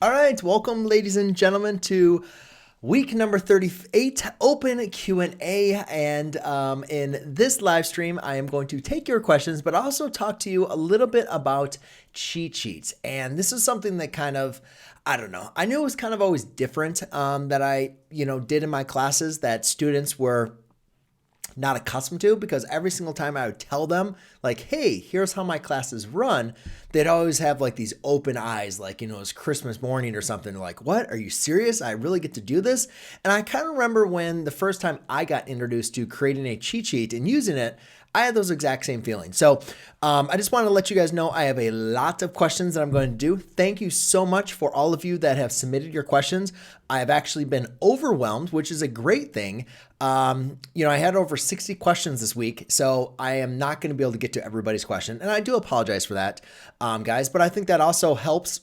All right, welcome, ladies and gentlemen, to week number 38, open Q&A. And in this live stream, I am going to take your questions, but also talk to you a little bit about cheat sheets. And this is something that I don't know. I knew it was kind of always different that I, did in my classes that students were not accustomed to, because every single time I would tell them like, hey, here's how my classes run, they'd always have like these open eyes, like, it's Christmas morning or something. Like, what? Are you serious? I really get to do this? And I kind of remember when the first time I got introduced to creating a cheat sheet and using it, I had those exact same feelings. So I just want to let you guys know I have a lot of questions that I'm going to do. Thank you so much for all of you that have submitted your questions. I have actually been overwhelmed, which is a great thing. I had over 60 questions this week, so I am not going to be able to get to everybody's question. And I do apologize for that, guys, but I think that also helps,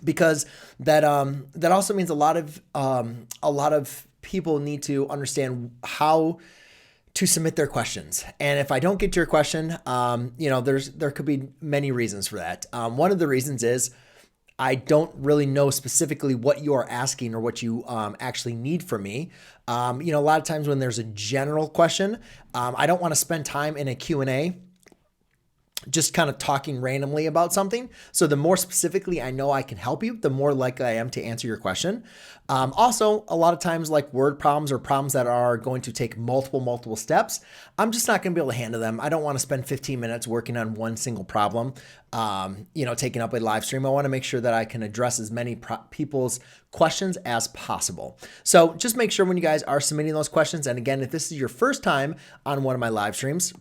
because that also means a lot of people need to understand how to submit their questions. And if I don't get to your question, there could be many reasons for that. One of the reasons is I don't really know specifically what you are asking or what you actually need from me. A lot of times when there's a general question, I don't want to spend time in a Q&A just kind of talking randomly about something. So the more specifically I know I can help you, the more likely I am to answer your question. Also, a lot of times like word problems or problems that are going to take multiple steps, I'm just not going to be able to handle them. I don't want to spend 15 minutes working on one single problem, taking up a live stream. I want to make sure that I can address as many people's questions as possible. So just make sure when you guys are submitting those questions, and again, if this is your first time on one of my live streams,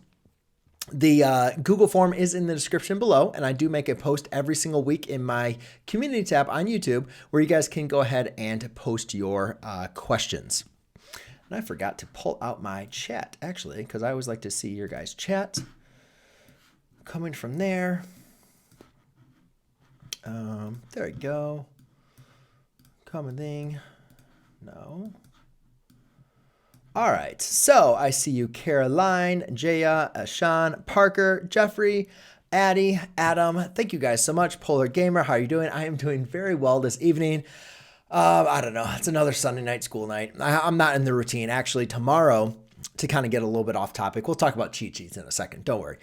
the Google form is in the description below, and I do make a post every single week in my community tab on YouTube where you guys can go ahead and post your questions. And I forgot to pull out my chat, actually, because I always like to see your guys' chat coming from there. There we go. Common thing. No. All right, so I see you, Caroline, Jaya, Sean, Parker, Jeffrey, Addie, Adam. Thank you guys so much. Polar Gamer, how are you doing? I am doing very well this evening. I don't know. It's another Sunday night school night. I'm not in the routine. Actually, tomorrow, to kind of get a little bit off topic, we'll talk about cheat sheets in a second. Don't worry.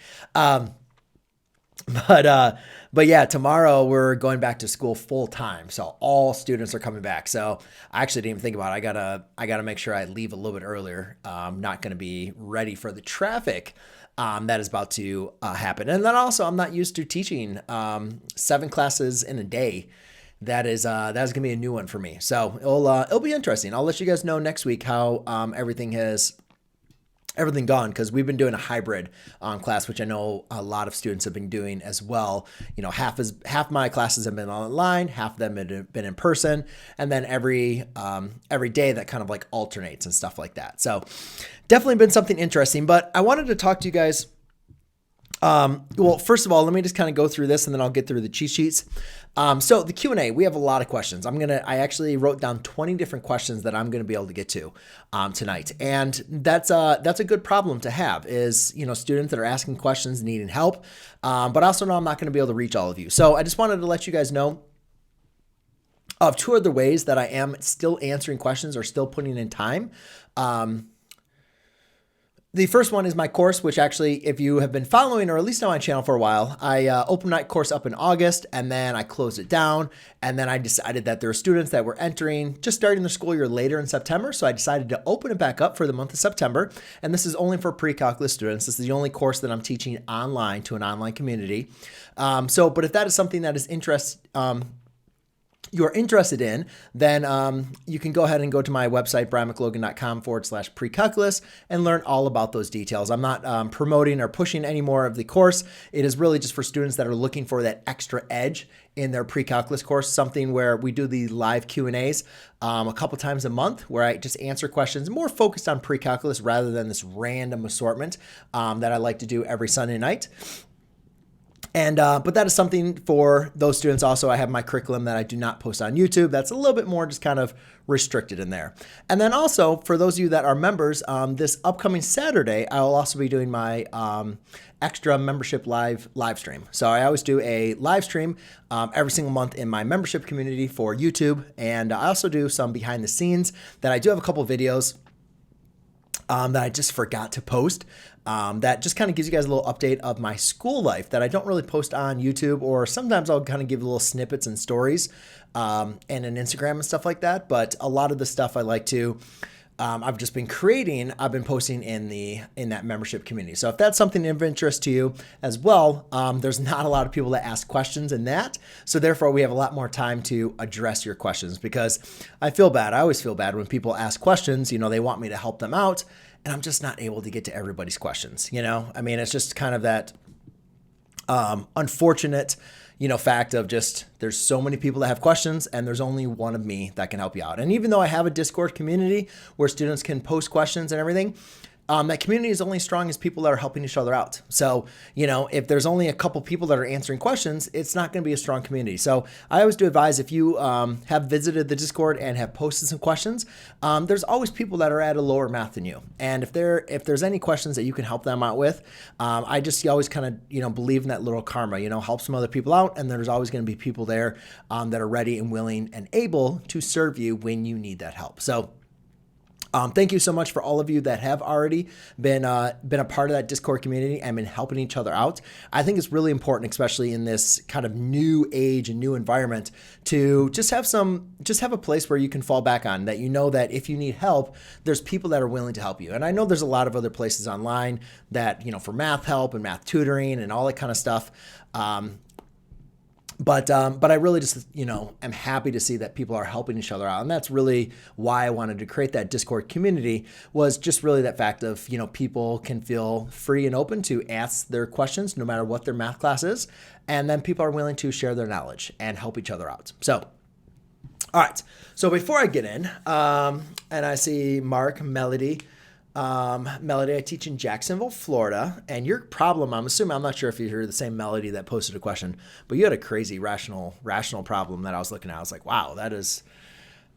But yeah, tomorrow we're going back to school full time. So all students are coming back. So I actually didn't even think about it. I gotta make sure I leave a little bit earlier. I'm not going to be ready for the traffic that is about to happen. And then also I'm not used to teaching 7 classes in a day. That's going to be a new one for me. So it'll be interesting. I'll let you guys know next week how everything gone, because we've been doing a hybrid class, which I know a lot of students have been doing as well. Half my classes have been online, half of them have been in person, and then every day that kind of like alternates and stuff like that. So definitely been something interesting, but I wanted to talk to you guys. Well, first of all, let me just kind of go through this and then I'll get through the cheat sheets. So the Q&A, we have a lot of questions. I actually wrote down 20 different questions that I'm going to be able to get to, tonight. And that's a good problem to have, is, students that are asking questions, needing help. But I also know I'm not going to be able to reach all of you. So I just wanted to let you guys know of 2 other ways that I am still answering questions or still putting in time. The first one is my course, which actually, if you have been following or at least on my channel for a while, I opened my course up in August and then I closed it down. And then I decided that there are students that were just starting their school year later in September. So I decided to open it back up for the month of September. And this is only for pre-calculus students. This is the only course that I'm teaching online to an online community. But if that is something that is you're interested in, then you can go ahead and go to my website, brianmclogan.com/precalculus, and learn all about those details. I'm not promoting or pushing any more of the course. It is really just for students that are looking for that extra edge in their pre-calculus course, something where we do the live Q&As a couple times a month, where I just answer questions more focused on pre-calculus rather than this random assortment that I like to do every Sunday night. And but that is something for those students. Also, I have my curriculum that I do not post on YouTube. That's a little bit more just kind of restricted in there. And then also for those of you that are members, this upcoming Saturday, I will also be doing my extra membership live stream. So I always do a live stream every single month in my membership community for YouTube. And I also do some behind the scenes that I do have a couple videos that I just forgot to post. That just kind of gives you guys a little update of my school life that I don't really post on YouTube, or sometimes I'll kind of give little snippets and stories and an Instagram and stuff like that. But a lot of the stuff I like to, I've just been creating, I've been posting in that membership community. So if that's something of interest to you as well, there's not a lot of people that ask questions in that. So therefore we have a lot more time to address your questions, because I feel bad. I always feel bad when people ask questions, they want me to help them out, and I'm just not able to get to everybody's questions. I mean, it's just kind of that unfortunate, fact of just there's so many people that have questions and there's only one of me that can help you out. And even though I have a Discord community where students can post questions and everything, that community is only as strong as people that are helping each other out. So, if there's only a couple people that are answering questions, it's not going to be a strong community. So I always do advise, if you have visited the Discord and have posted some questions, there's always people that are at a lower math than you. And if there's any questions that you can help them out with, I just always kind of, believe in that little karma, help some other people out. And there's always going to be people there that are ready and willing and able to serve you when you need that help. So thank you so much for all of you that have already been a part of that Discord community and been helping each other out. I think it's really important, especially in this kind of new age and new environment, to just have a place where you can fall back on, that that if you need help, there's people that are willing to help you. And I know there's a lot of other places online that, for math help and math tutoring and all that kind of stuff. But I really just, am happy to see that people are helping each other out. And that's really why I wanted to create that Discord community, was just really that fact of, people can feel free and open to ask their questions no matter what their math class is. And then people are willing to share their knowledge and help each other out. So, all right. So before I get in, and I see Mark, Melody, I teach in Jacksonville, Florida, and your problem, I'm assuming, I'm not sure if you heard the same Melody that posted a question, but you had a crazy rational problem that I was looking at. I was like, wow, that is,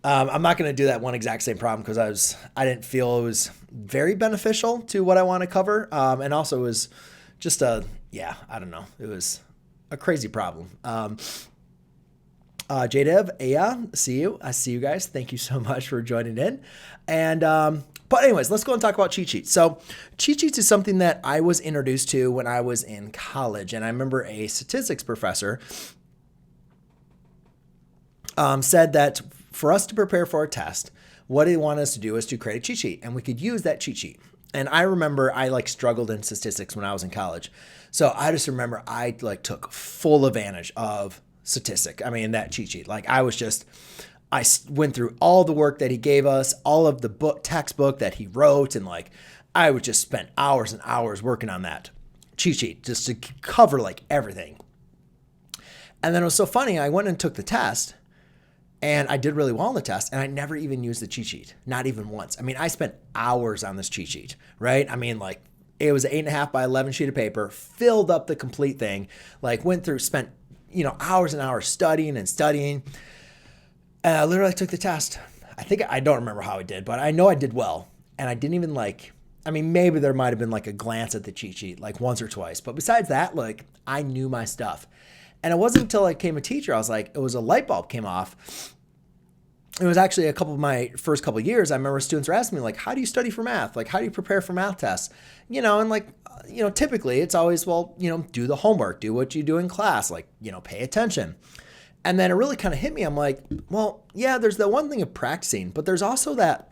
I'm not going to do that one exact same problem, because I didn't feel it was very beneficial to what I want to cover. And also it was just I don't know. It was a crazy problem. JDev, I see you guys. Thank you so much for joining in. And, but anyways, let's go and talk about cheat sheets. So cheat sheets is something that I was introduced to when I was in college. And I remember a statistics professor said that for us to prepare for a test, what he wanted us to do is to create a cheat sheet, and we could use that cheat sheet. And I remember I struggled in statistics when I was in college. So I just remember I took full advantage of statistic. I mean, that cheat sheet. I went through all the work that he gave us, all of the textbook that he wrote, and I would just spend hours and hours working on that cheat sheet just to cover everything. And then it was so funny, I went and took the test, and I did really well on the test, and I never even used the cheat sheet, not even once. I mean, I spent hours on this cheat sheet, right? I mean, it was an 8.5 by 11 sheet of paper, filled up the complete thing, went through, spent hours and hours studying. And I literally took the test. I don't remember how I did, but I know I did well. And I didn't even maybe there might've been a glance at the cheat sheet, once or twice. But besides that, I knew my stuff. And it wasn't until I became a teacher, it was a light bulb came off. It was actually a couple of my first couple of years. I remember students were asking me, how do you study for math? How do you prepare for math tests? And typically it's always, do the homework, do what you do in class, pay attention. And then it really kind of hit me. I'm like, well, yeah, there's the one thing of practicing, but there's also that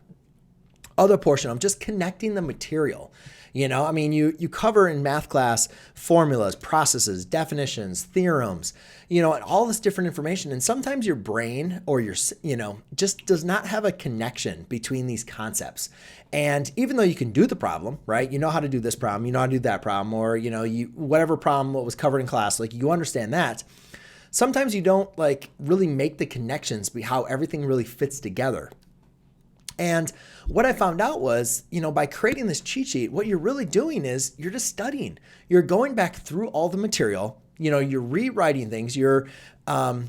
other portion of just connecting the material. You cover in math class formulas, processes, definitions, theorems, and all this different information. And sometimes your brain or just does not have a connection between these concepts. And even though you can do the problem, right? You know how to do this problem, you know how to do that problem, or, whatever problem what was covered in class, you understand that. Sometimes you don't really make the connections how everything really fits together. And what I found out was, by creating this cheat sheet, what you're really doing is you're just studying. You're going back through all the material you're rewriting things. You are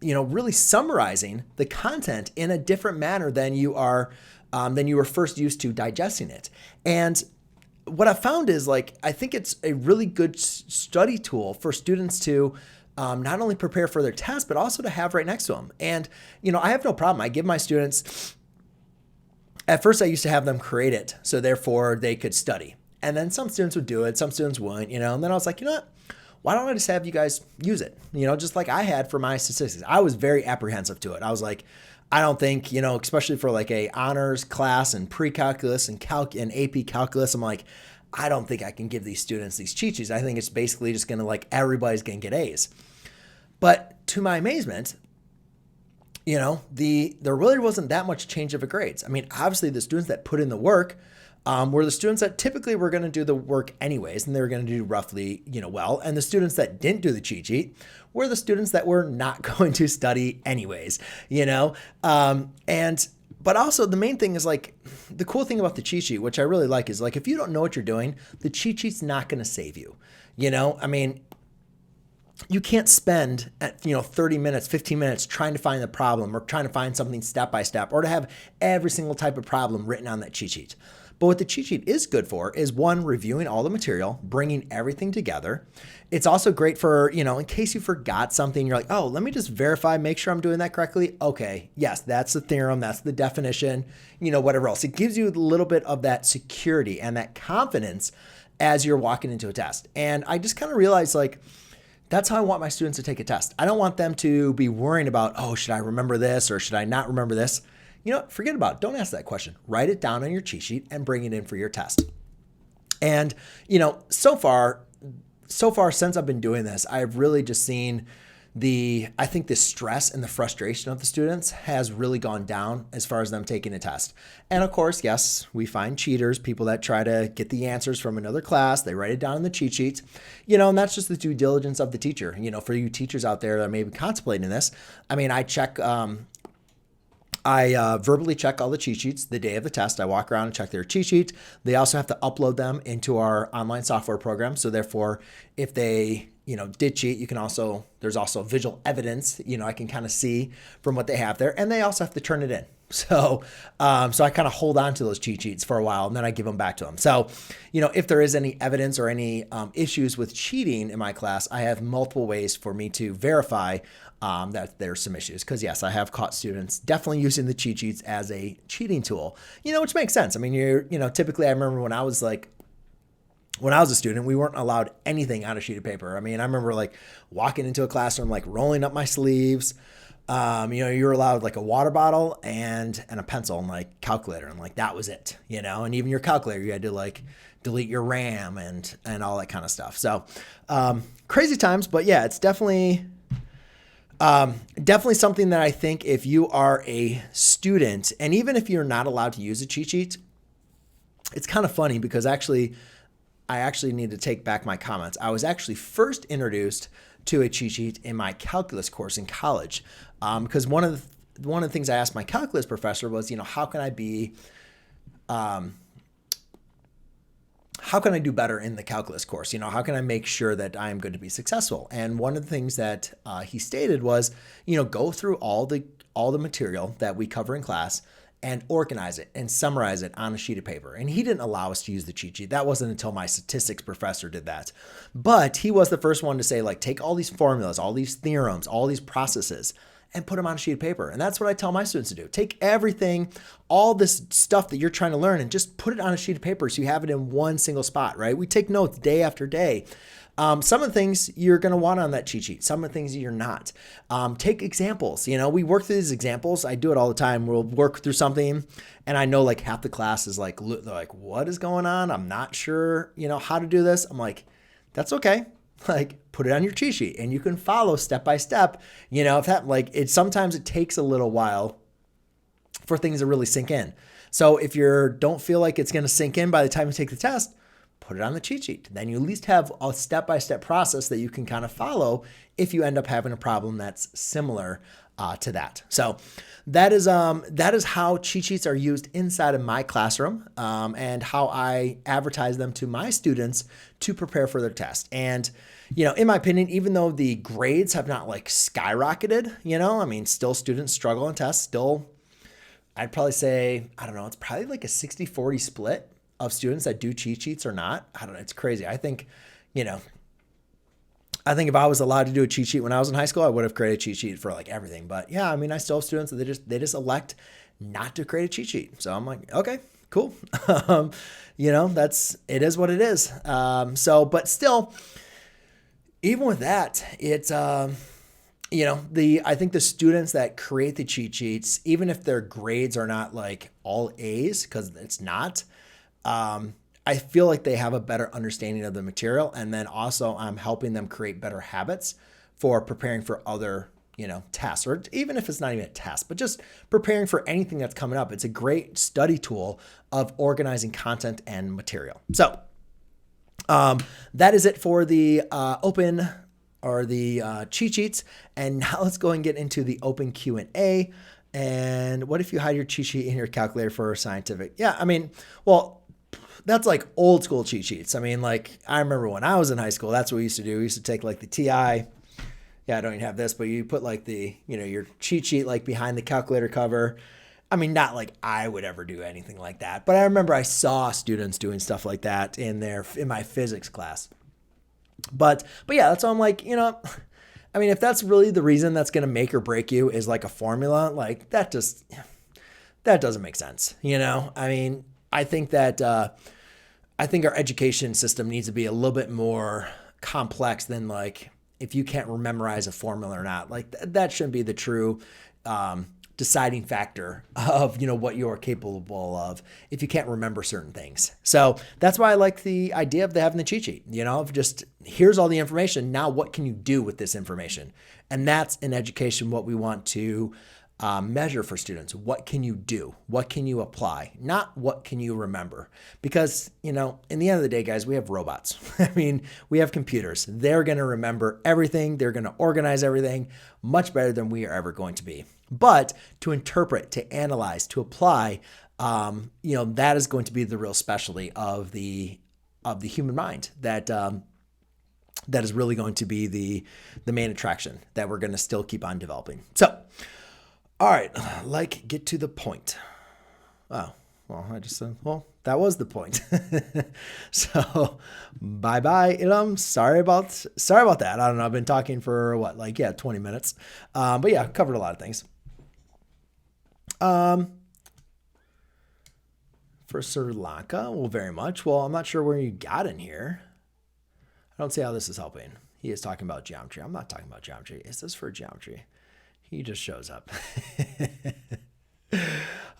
really summarizing the content in a different manner than you were first used to digesting it. And what I found is I think it's a really good study tool for students to not only prepare for their test, but also to have right next to them. And, I have no problem. I give my students, at first I used to have them create it, so therefore they could study. And then some students would do it, some students wouldn't, and then I was like, you know what? Why don't I just have you guys use it? Just like I had for my statistics. I was very apprehensive to it. I was like, I don't think, especially for a honors class and pre-calculus and AP calculus, I'm like, I don't think I can give these students these cheat sheets. I think it's basically just going to everybody's going to get A's. But to my amazement, there really wasn't that much change of grades. I mean, obviously the students that put in the work were the students that typically were going to do the work anyways, and they were going to do roughly, well. And the students that didn't do the cheat sheet were the students that were not going to study anyways, but also the main thing is the cool thing about the cheat sheet, which I really like, is if you don't know what you're doing, the cheat sheet's not going to save you. I mean, you can't spend 30 minutes, 15 minutes trying to find the problem or trying to find something step by step or to have every single type of problem written on that cheat sheet. But what the cheat sheet is good for is, one, reviewing all the material, bringing everything together. It's also great for, in case you forgot something, you're like, oh, let me just verify, make sure I'm doing that correctly. Okay, yes, that's the theorem, that's the definition, whatever else. It gives you a little bit of that security and that confidence as you're walking into a test. And I just kind of realized that's how I want my students to take a test. I don't want them to be worrying about, oh, should I remember this or should I not remember this? Forget about it. Don't ask that question. Write it down on your cheat sheet and bring it in for your test. And, so far since I've been doing this, I've really just seen I think the stress and the frustration of the students has really gone down as far as them taking a test. And of course, yes, we find cheaters, people that try to get the answers from another class. They write it down in the cheat sheets, and that's just the due diligence of the teacher. For you teachers out there that may be contemplating this, I mean, I verbally check all the cheat sheets the day of the test. I walk around and check their cheat sheet. They also have to upload them into our online software program. So therefore, if they, did cheat, there's also visual evidence, I can kind of see from what they have there, and they also have to turn it in. So I kind of hold on to those cheat sheets for a while and then I give them back to them. So, if there is any evidence or any issues with cheating in my class, I have multiple ways for me to verify that there's some issues. Because yes, I have caught students definitely using the cheat sheets as a cheating tool, which makes sense. I mean, typically I remember when I was a student, we weren't allowed anything on a sheet of paper. I mean, I remember walking into a classroom, rolling up my sleeves. You were allowed a water bottle and a pencil and calculator, and that was it, and even your calculator, you had to delete your RAM and all that kind of stuff. So, crazy times, but yeah, it's definitely something that I think if you are a student, and even if you're not allowed to use a cheat sheet, it's kind of funny because I actually need to take back my comments. I was actually first introduced to a cheat sheet in my calculus course in college, because one of the things I asked my calculus professor was, how can I do better in the calculus course? How can I make sure that I am going to be successful? And one of the things that he stated was, go through all the material that we cover in class and organize it and summarize it on a sheet of paper. And he didn't allow us to use the cheat sheet. That wasn't until my statistics professor did that. But he was the first one to say, take all these formulas, all these theorems, all these processes, and put them on a sheet of paper. And that's what I tell my students to do. Take everything, all this stuff that you're trying to learn, and just put it on a sheet of paper so you have it in one single spot, right? We take notes day after day. Some of the things you're going to want on that cheat sheet. Some of the things you're not. Take examples. We work through these examples. I do it all the time. We'll work through something, and I know half the class is they're what is going on? I'm not sure, how to do this. I'm like, that's okay. Put it on your cheat sheet, and you can follow step by step. If that sometimes it takes a little while for things to really sink in. So if you don't feel like it's going to sink in by the time you take the test, put it on the cheat sheet. Then you at least have a step-by-step process that you can kind of follow if you end up having a problem that's similar to that. So that is how cheat sheets are used inside of my classroom, and how I advertise them to my students to prepare for their test. And in my opinion, even though the grades have not like skyrocketed, I mean, still students struggle on tests. Still, I'd probably say, I don't know, it's probably like a 60-40 split of students that do cheat sheets or not. I don't know. It's crazy. I think if I was allowed to do a cheat sheet when I was in high school, I would have created a cheat sheet for like everything. But yeah, I mean, I still have students that they just elect not to create a cheat sheet. So I'm like, okay, cool. It is what it is. But still, even with that, it's, I think the students that create the cheat sheets, even if their grades are not like all A's, because it's not, I feel like they have a better understanding of the material. And then also I'm helping them create better habits for preparing for other, tests, or even if it's not even a test, but just preparing for anything that's coming up. It's a great study tool of organizing content and material. So that is it for the open or the cheat sheets. And now let's go and get into the open Q&A. And what if you hide your cheat sheet in your calculator for scientific? Yeah, I mean, well, that's like old school cheat sheets. I mean, like I remember when I was in high school, that's what we used to do. We used to take like the TI. Yeah, I don't even have this, but you put like the, your cheat sheet like behind the calculator cover. I mean, not like I would ever do anything like that, but I remember I saw students doing stuff like that in my physics class. But yeah, that's why I'm like, I mean, if that's really the reason that's going to make or break you is like a formula, like that doesn't make sense. I mean, I think our education system needs to be a little bit more complex than like, if you can't memorize a formula or not, like that shouldn't be the true, deciding factor of, what you're capable of if you can't remember certain things. So that's why I like the idea of having the cheat sheet, of just, here's all the information. Now, what can you do with this information? And that's in education, what we want to measure for students. What can you do? What can you apply? Not what can you remember? Because, in the end of the day, guys, we have robots. I mean, we have computers. They're going to remember everything. They're going to organize everything much better than we are ever going to be. But to interpret, to analyze, to apply, that is going to be the real specialty of the human mind that is really going to be the main attraction that we're going to still keep on developing. So, all right, get to the point. Oh, well, I just said, well, that was the point. So bye-bye, Ilham. Sorry about that. I don't know. I've been talking for 20 minutes. But yeah, covered a lot of things. For Sri Lanka, well, very much. Well, I'm not sure where you got in here. I don't see how this is helping. He is talking about geometry. I'm not talking about geometry. Is this for geometry? He just shows up.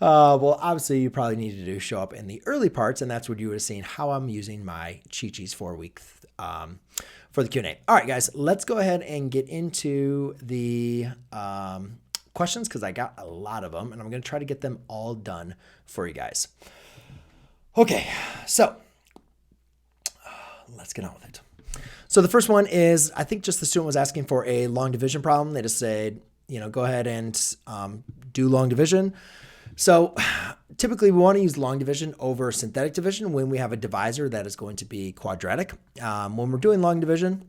Well, obviously, you probably needed to show up in the early parts, and that's what you would have seen how I'm using my cheat sheets for the Q&A. All right, guys, let's go ahead and get into the questions because I got a lot of them, and I'm going to try to get them all done for you guys. Okay, so let's get on with it. So the first one is, I think just the student was asking for a long division problem. They just said, go ahead and do long division. So typically we want to use long division over synthetic division when we have a divisor that is going to be quadratic. When we're doing long division,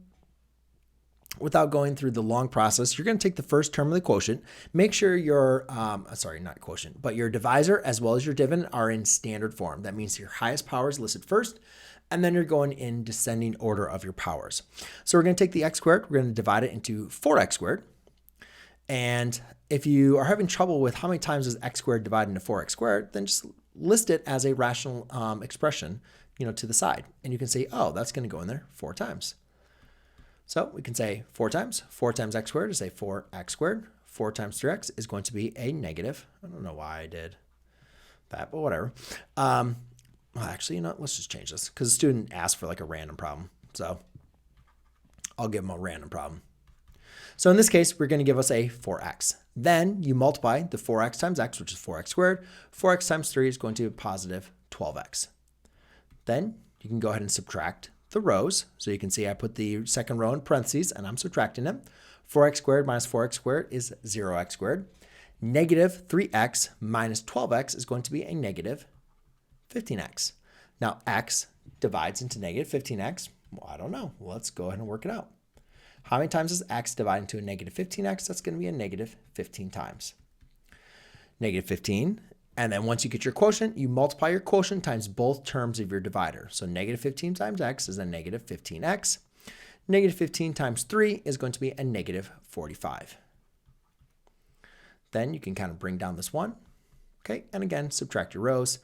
without going through the long process, you're going to take the first term of the quotient. Make sure your, not quotient, but your divisor as well as your dividend are in standard form. That means your highest power is listed first, and then you're going in descending order of your powers. So we're going to take the x squared, we're going to divide it into 4x squared. And if you are having trouble with how many times is x squared divided into 4x squared, then just list it as a rational expression, to the side. And you can say, oh, that's going to go in there 4 times. So we can say 4 times x squared is a 4x squared. 4 times 3x is going to be a negative. I don't know why I did that, but whatever. Well, actually, let's just change this because the student asked for like a random problem. So I'll give them a random problem. So in this case, we're going to give us a 4x. Then you multiply the 4x times x, which is 4x squared. 4x times 3 is going to be positive 12x. Then you can go ahead and subtract the rows. So you can see I put the second row in parentheses and I'm subtracting them. 4x squared minus 4x squared is 0x squared. Negative 3x minus 12x is going to be a negative 15x. Now x divides into negative 15x. Well, I don't know. Let's go ahead and work it out. How many times does x divide into a negative 15x? That's going to be a negative 15 times. Negative 15. And then once you get your quotient, you multiply your quotient times both terms of your divider. So negative 15 times x is a negative 15x. Negative 15 times 3 is going to be a negative 45. Then you can kind of bring down this one. Okay, and again, subtract your rows.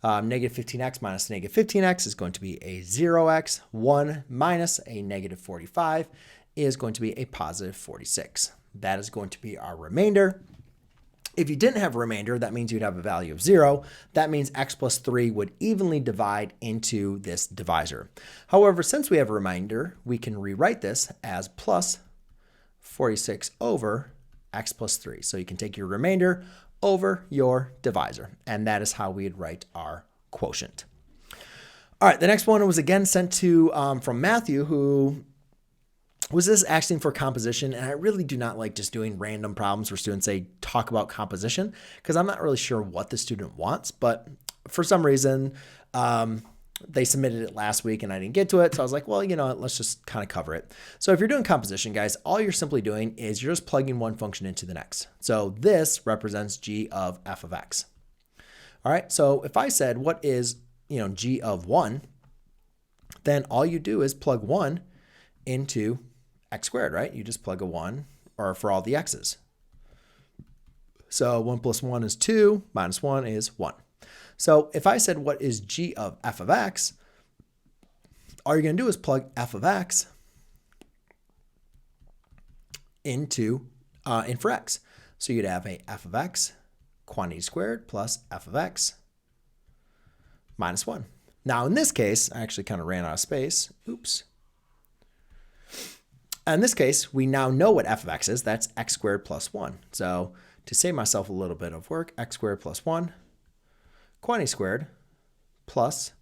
Negative 15x minus negative 15x is going to be a 0x. 1 minus a negative 45 is going to be a positive 46. That is going to be our remainder. If you didn't have a remainder, that means you'd have a value of 0. That means x plus 3 would evenly divide into this divisor. However, since we have a remainder, we can rewrite this as plus 46 over x plus 3. So you can take your remainder over your divisor, and that is how we'd write our quotient. All right, the next one was again sent to from Matthew, who was this asking for composition, and I really do not like just doing random problems where students say talk about composition, because I'm not really sure what the student wants, but for some reason they submitted it last week and I didn't get to it, so I was like, well, you know what, let's just kind of cover it. So if you're doing composition, guys, all you're simply doing is you're just plugging one function into the next. So this represents g of f of x. All right, so if I said what is, g of 1, then all you do is plug 1 into x squared, right? You just plug a 1 or for all the x's. So 1 plus 1 is 2, minus 1 is 1. So if I said what is g of f of x, all you're going to do is plug f of x into in for x. So you'd have a f of x quantity squared plus f of x minus 1. Now in this case, I actually kind of ran out of space. Oops. In this case, we now know what f of x is. That's x squared plus 1. So to save myself a little bit of work, x squared plus 1, quantity squared plus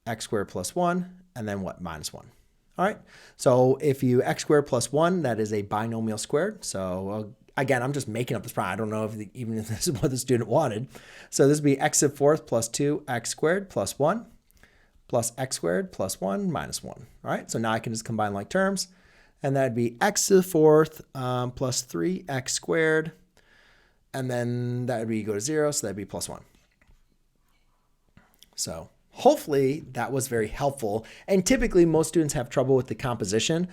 x squared plus 1, and then what? Minus 1. All right. So if you x squared plus 1, that is a binomial squared. So again, I'm just making up this problem. I don't know if even if this is what the student wanted. So this would be x to the fourth plus 2x squared plus 1 plus x squared plus 1 minus 1. All right. So now I can just combine like terms. And that'd be x to the fourth plus 3x squared. And then that would be go to 0. So that'd be plus 1. So hopefully that was very helpful. And typically most students have trouble with the composition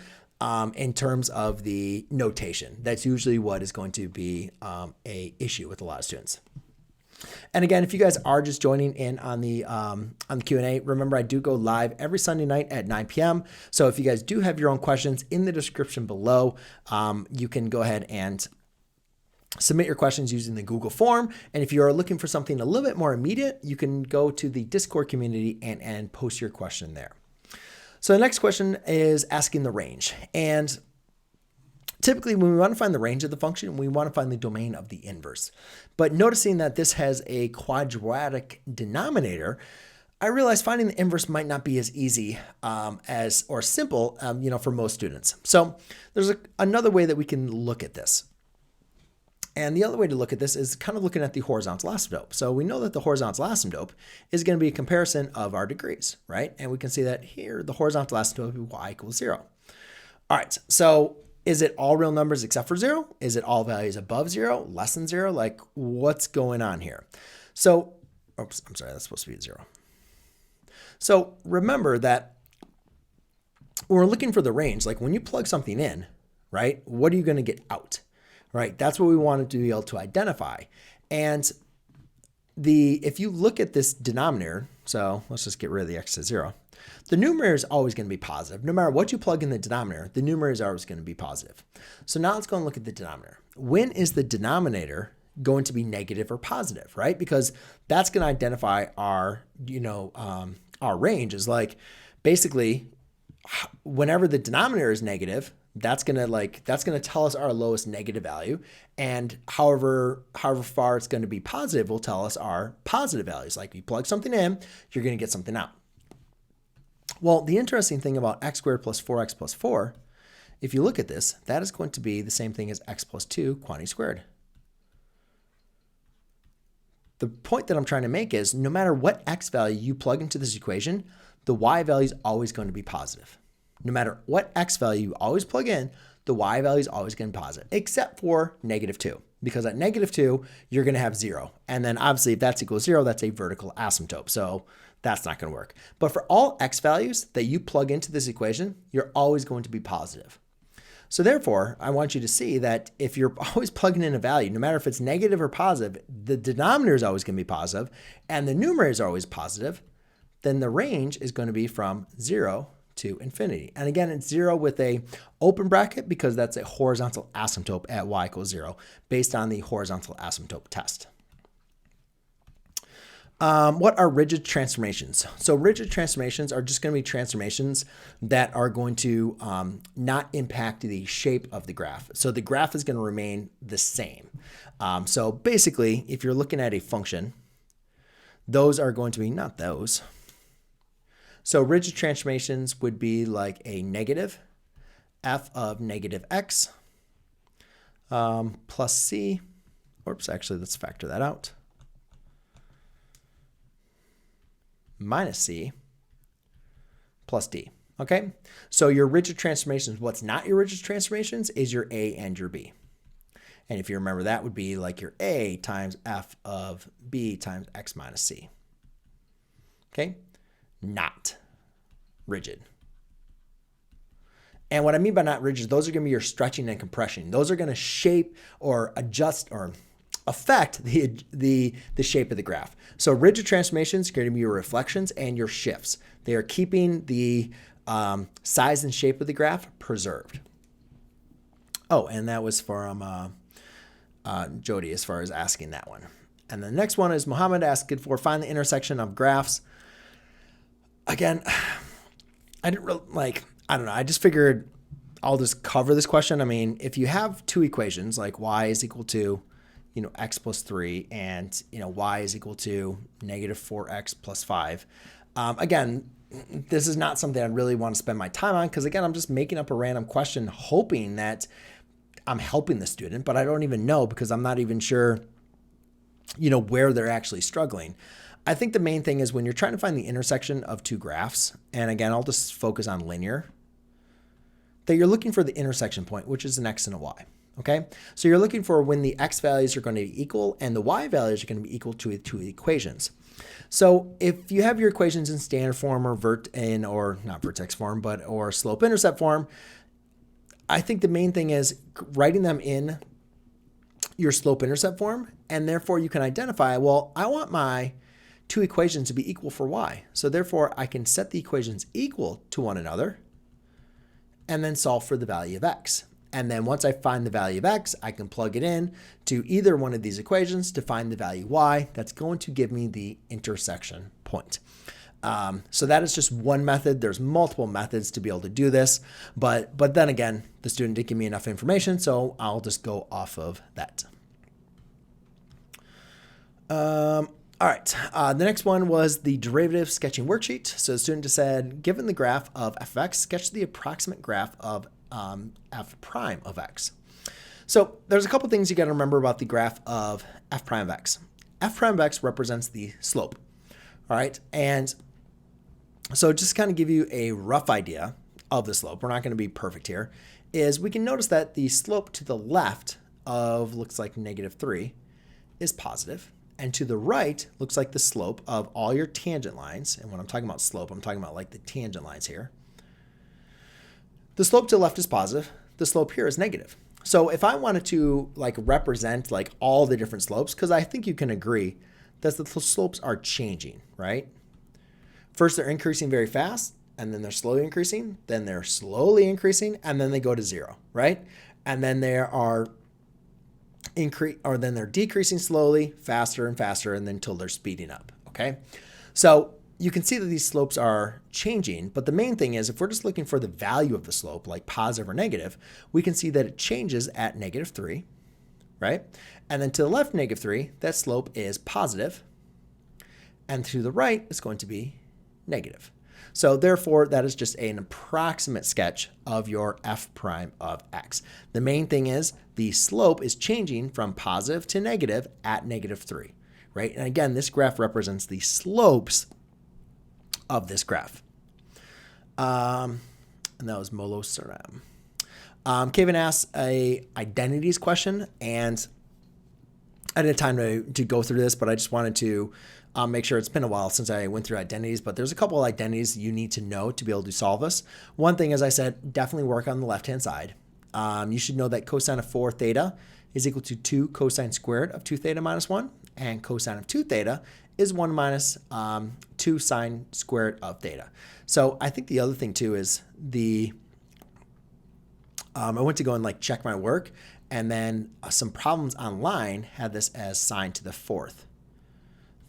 in terms of the notation. That's usually what is going to be a issue with a lot of students. And again, if you guys are just joining in on the Q&A, remember I do go live every Sunday night at 9 p.m. So if you guys do have your own questions, in the description below, you can go ahead and submit your questions using the Google form. And if you are looking for something a little bit more immediate, you can go to the Discord community and post your question there. So the next question is asking the range. And typically when we want to find the range of the function, we want to find the domain of the inverse. But noticing that this has a quadratic denominator, I realized finding the inverse might not be as easy or simple, for most students. So there's another way that we can look at this. And the other way to look at this is kind of looking at the horizontal asymptote. So we know that the horizontal asymptote is going to be a comparison of our degrees, right? And we can see that here, the horizontal asymptote would be y equals 0. All right, so is it all real numbers except for 0? Is it all values above 0, less than 0? Like, what's going on here? So, oops, I'm sorry, that's supposed to be 0. So remember that when we're looking for the range, like when you plug something in, right, what are you going to get out? Right, that's what we wanted to be able to identify. And if you look at this denominator, so let's just get rid of the x to 0. The numerator is always going to be positive. No matter what you plug in the denominator, the numerator is always going to be positive. So now let's go and look at the denominator. When is the denominator going to be negative or positive, right? Because that's going to identify our range. Is like basically whenever the denominator is negative, that's gonna tell us our lowest negative value, and however far it's going to be positive will tell us our positive values. Like you plug something in, you're going to get something out. Well, the interesting thing about x squared plus 4x plus 4, if you look at this, that is going to be the same thing as x plus 2 quantity squared. The point that I'm trying to make is no matter what x value you plug into this equation, the y value is always going to be positive. No matter what x value you always plug in, the y value is always going to be positive, except for -2. Because at -2, you're going to have 0. And then obviously if that's equal to 0, that's a vertical asymptote. So that's not going to work. But for all x values that you plug into this equation, you're always going to be positive. So therefore, I want you to see that if you're always plugging in a value, no matter if it's negative or positive, the denominator is always going to be positive and the numerator is always positive, then the range is going to be from 0 to infinity. And again, it's 0 with a open bracket because that's a horizontal asymptote at y equals 0 based on the horizontal asymptote test. What are rigid transformations? So rigid transformations are just going to be transformations that are going to not impact the shape of the graph. So the graph is going to remain the same. So basically, if you're looking at a function, those are going to be not those. So rigid transformations would be like a negative f of negative x plus c. Oops, actually, let's factor that out. Minus c plus d. Okay, so your rigid transformations, what's not your rigid transformations is your a and your b. And if you remember, that would be like your a times f of b times x minus c. Okay, not rigid. And what I mean by not rigid, those are going to be your stretching and compression. Those are going to shape or adjust or affect the shape of the graph. So rigid transformations are going to be your reflections and your shifts. They are keeping the size and shape of the graph preserved. Oh, and that was from Jody as far as asking that one. And the next one is Mohammed asking for find the intersection of graphs. Again, I didn't really I don't know. I just figured I'll just cover this question. I mean, if you have two equations like y is equal to x plus 3 and, y is equal to negative 4x plus 5. Again, this is not something I really want to spend my time on because, again, I'm just making up a random question hoping that I'm helping the student, but I don't even know because I'm not even sure, where they're actually struggling. I think the main thing is when you're trying to find the intersection of two graphs, and again, I'll just focus on linear, that you're looking for the intersection point, which is an x and a y. Okay, so you're looking for when the x values are going to be equal and the y values are going to be equal to the two equations. So if you have your equations in standard form or not vertex form, or slope-intercept form, I think the main thing is writing them in your slope-intercept form, and therefore you can identify, well, I want my two equations to be equal for y. So therefore I can set the equations equal to one another and then solve for the value of x. And then once I find the value of x, I can plug it in to either one of these equations to find the value y. That's going to give me the intersection point. So that is just one method. There's multiple methods to be able to do this. But then again, the student didn't give me enough information, so I'll just go off of that. All right, the next one was the derivative sketching worksheet. So the student just said, given the graph of f of x, sketch the approximate graph of f prime of x. So there's a couple things you got to remember about the graph of f prime of x. F prime of x represents the slope. All right, and so just kind of give you a rough idea of the slope. We're not going to be perfect here. Is we can notice that the slope to the left of looks like -3 is positive. And to the right looks like the slope of all your tangent lines. And when I'm talking about slope, I'm talking about like the tangent lines here. The slope to the left is positive. The slope here is negative. So if I wanted to represent all the different slopes, because I think you can agree that the slopes are changing, right? First, they're increasing very fast, and then they're slowly increasing, then they're slowly increasing, and then they go to 0, right? And then they're decreasing slowly, faster and faster, and then until they're speeding up, okay? So you can see that these slopes are changing, but the main thing is if we're just looking for the value of the slope, like positive or negative, we can see that it changes at -3, right? And then to the left, -3, that slope is positive, and to the right, it's going to be negative. So therefore, that is just an approximate sketch of your f prime of x. The main thing is the slope is changing from positive to negative at -3, right? And again, this graph represents the slopes of this graph. And that was Molo Suram. Kevin asked a identities question, and I didn't have time to go through this, but I just wanted to make sure. It's been a while since I went through identities, but there's a couple of identities you need to know to be able to solve this. One thing, as I said, definitely work on the left-hand side. You should know that cosine of 4 theta is equal to 2 cosine squared of 2 theta minus 1, and cosine of 2 theta is 1 minus 2 sine squared of theta. So I think the other thing too is I went to go and like check my work, and then some problems online had this as sine to the 4th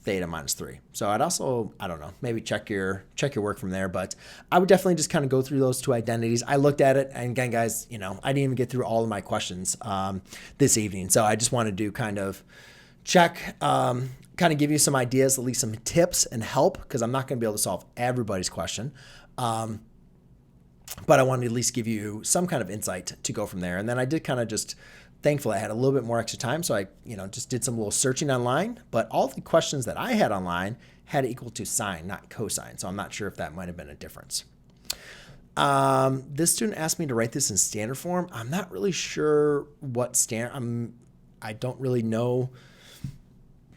theta minus 3. So I'd also, I don't know, maybe check your work from there, but I would definitely just kind of go through those two identities. I looked at it, and again, guys, I didn't even get through all of my questions this evening. So I just wanted to kind of check, kind of give you some ideas, at least some tips and help, because I'm not going to be able to solve everybody's question. But I wanted to at least give you some kind of insight to go from there. And then I did kind of just, thankfully I had a little bit more extra time. So I, just did some little searching online, but all the questions that I had online had equal to sine, not cosine. So I'm not sure if that might've been a difference. This student asked me to write this in standard form. I'm not really sure what I don't really know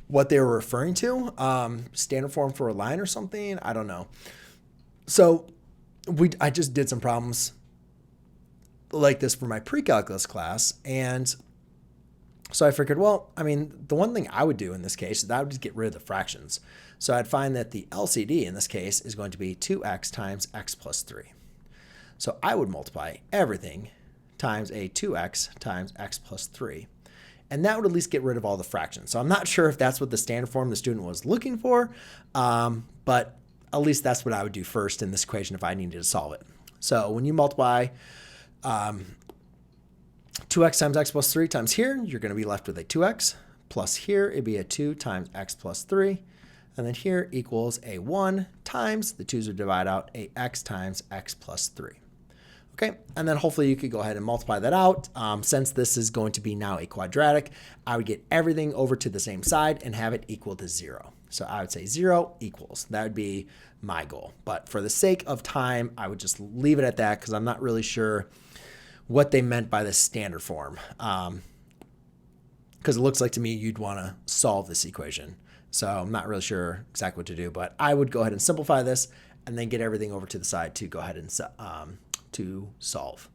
what they were referring to. Standard form for a line or something. I don't know. So I just did some problems like this for my pre-calculus class. And so I figured, well, the one thing I would do in this case is that I would just get rid of the fractions. So I'd find that the LCD in this case is going to be 2x times x plus 3. So I would multiply everything times a 2x times x plus 3. And that would at least get rid of all the fractions. So I'm not sure if that's what the standard form the student was looking for, but at least that's what I would do first in this equation if I needed to solve it. So when you multiply 2x times x plus 3 times here, you're going to be left with a 2x, plus here it'd be a 2 times x plus 3, and then here equals a 1 times, the 2's would divide out, a x times x plus 3. Okay, and then hopefully you could go ahead and multiply that out. Since this is going to be now a quadratic, I would get everything over to the same side and have it equal to 0. So I would say 0 equals. That would be my goal. But for the sake of time, I would just leave it at that because I'm not really sure what they meant by the standard form. Because it looks like to me you'd want to solve this equation. So I'm not really sure exactly what to do, but I would go ahead and simplify this and then get everything over to the side to go ahead and to solve.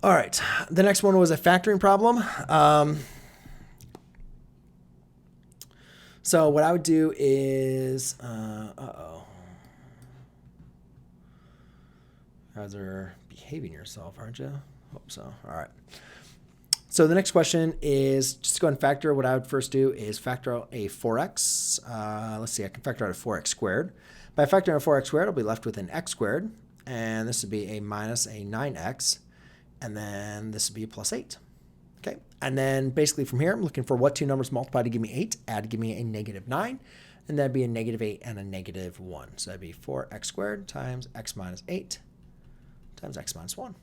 All right, the next one was a factoring problem. So what I would do is, you guys are behaving yourself, aren't you? Hope so. All right. So the next question is just to go and factor. What I would first do is factor out a 4x. Let's see, I can factor out a 4x squared. By factoring out 4x squared, I'll be left with an x squared, and this would be a minus a 9x, and then this would be a plus 8. Okay, and then basically from here, I'm looking for what two numbers multiply to give me 8, add to give me a negative 9, and that'd be a negative 8 and a negative 1. So that'd be 4x squared times x minus 8 times x minus 1.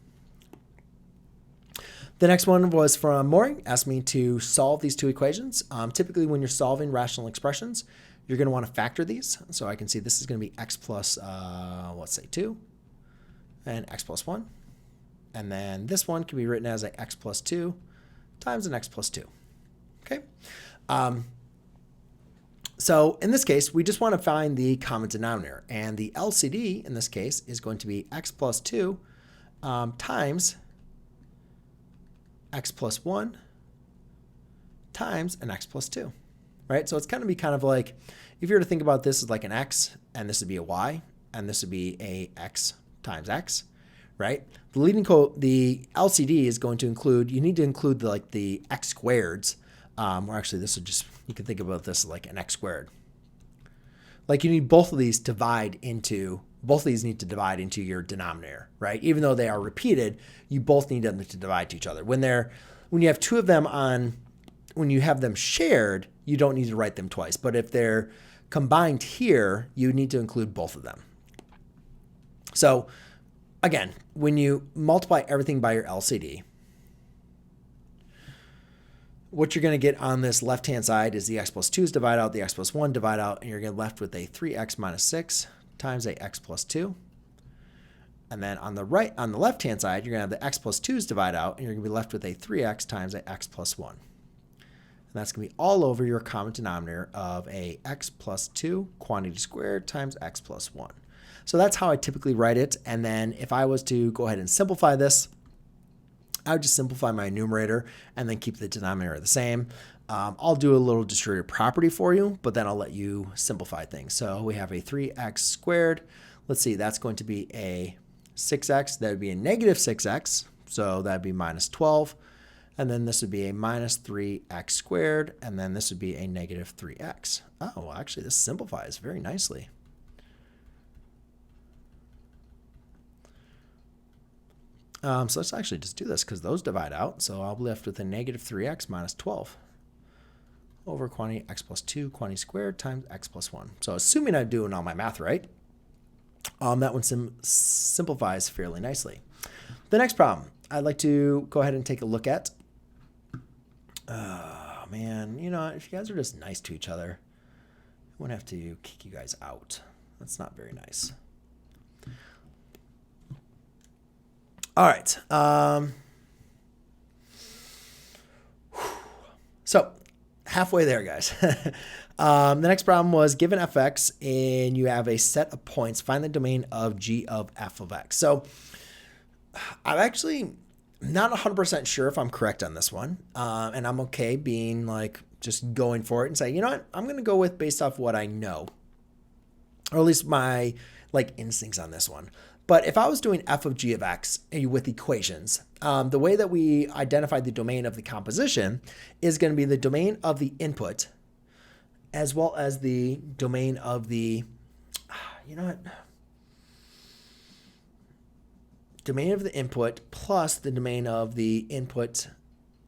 The next one was from Maury, asked me to solve these two equations. Typically when you're solving rational expressions, you're going to want to factor these. So I can see this is going to be x plus, let's say 2, and x plus 1. And then this one can be written as a x plus 2 times an x plus 2. Okay. So in this case, we just want to find the common denominator. And the LCD in this case is going to be x plus 2 times x plus 1 times an x plus 2. Right? So it's going to be kind of like, if you were to think about this as like an x, and this would be a y, and this would be a x times x, right? The LCD is going to include, you need to include the x squareds, or actually this would just, you can think about this like an x squared. Like you need both of these need to divide into your denominator, right? Even though they are repeated, you both need them to divide to each other. When you have two of them when you have them shared, you don't need to write them twice. But if they're combined here, you need to include both of them. So again, when you multiply everything by your LCD, what you're going to get on this left-hand side is the x plus 2's divide out, the x plus 1 divide out, and you're going to be left with a 3x minus 6 times a x plus 2. And then on the left-hand side, you're going to have the x plus 2's divide out, and you're going to be left with a 3x times a x plus 1. And that's going to be all over your common denominator of a x plus 2 quantity squared times x plus 1. So that's how I typically write it. And then if I was to go ahead and simplify this, I would just simplify my numerator and then keep the denominator the same. I'll do a little distributive property for you, but then I'll let you simplify things. So we have a 3x squared. Let's see, that's going to be a 6x. That would be a negative 6x. So that would be minus 12. And then this would be a minus 3x squared. And then this would be a negative 3x. Oh, actually, this simplifies very nicely. So let's actually just do this because those divide out. So I'll be left with a negative 3x minus 12 over quantity x plus 2 quantity squared times x plus 1. So assuming I'm doing all my math right, that one simplifies fairly nicely. The next problem I'd like to go ahead and take a look at. Oh, man, you know, if you guys are just nice to each other, I wouldn't have to kick you guys out. That's not very nice. All right. So halfway there, guys. The next problem was given fx and you have a set of points, find the domain of g of f of x. So I'm actually not 100% sure if I'm correct on this one. And I'm okay being like just going for it and say, you know what, I'm going to go with based off what I know, or at least my like instincts on this one. But if I was doing f of g of x with equations, the way that we identify the domain of the composition is going to be the domain of the input as well as the domain of the, you know what? Domain of the input plus the domain of the input,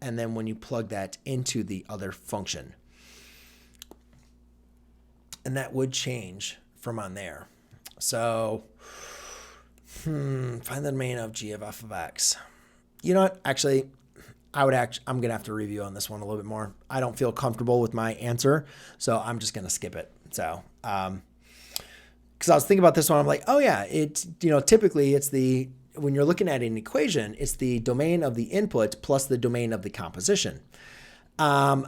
and then when you plug that into the other function. And that would change from on there. So find the domain of g of f of x. You know what? Actually, I'm going to have to review on this one a little bit more. I don't feel comfortable with my answer, so I'm just going to skip it. So, because I was thinking about this one, I'm like, oh yeah, it's, you know, typically it's when you're looking at an equation, it's the domain of the input plus the domain of the composition. But